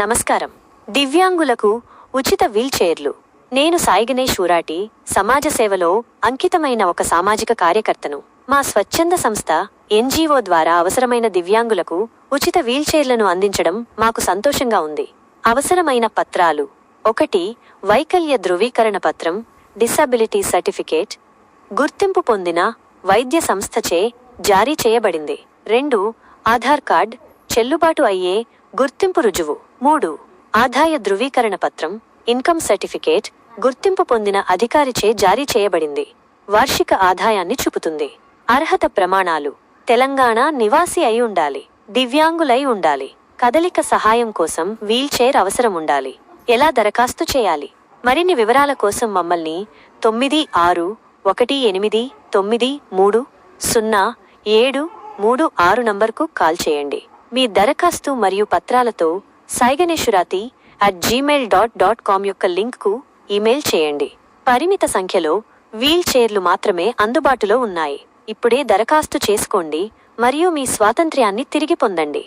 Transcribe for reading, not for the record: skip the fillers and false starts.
నమస్కారం. దివ్యాంగులకు ఉచిత వీల్చైర్లు. నేను సాయి గణేష్ ఊరాటి, సమాజ సేవలో అంకితమైన ఒక సామాజిక కార్యకర్తను. మా స్వచ్ఛంద సంస్థ ఎన్జీఓ ద్వారా అవసరమైన దివ్యాంగులకు ఉచిత వీల్చైర్లను అందించడం మాకు సంతోషంగా ఉంది. అవసరమైన పత్రాలు: 1. వైకల్య ధృవీకరణ పత్రం, డిసబిలిటీ సర్టిఫికేట్, గుర్తింపు పొందిన వైద్య సంస్థచే జారీ చేయబడింది. 2. ఆధార్ కార్డ్, చెల్లుబాటు అయ్యే గుర్తింపు రుజువు. 3. ఆదాయ ధృవీకరణ పత్రం, ఇన్కమ్ సర్టిఫికేట్, గుర్తింపు పొందిన అధికారిచే జారీ చేయబడింది. వార్షిక ఆదాయాన్ని చూపుతుంది. అర్హత ప్రమాణాలు: తెలంగాణ నివాసి అయి ఉండాలి, దివ్యాంగులై ఉండాలి, కదలిక సహాయం కోసం వీల్చైర్ అవసరం ఉండాలి. ఎలా దరఖాస్తు చేయాలి? మరిన్ని వివరాల కోసం మమ్మల్ని 9618930736 నంబర్కు కాల్ చేయండి. మీ దరఖాస్తు మరియు పత్రాలతో saighaneshurati@gmail.com యొక్క లింక్కు ఈమెయిల్ చేయండి. పరిమిత సంఖ్యలో వీల్ చైర్లు మాత్రమే అందుబాటులో ఉన్నాయి. ఇప్పుడే దరఖాస్తు చేసుకోండి మరియు మీ స్వాతంత్ర్యాన్ని తిరిగి పొందండి.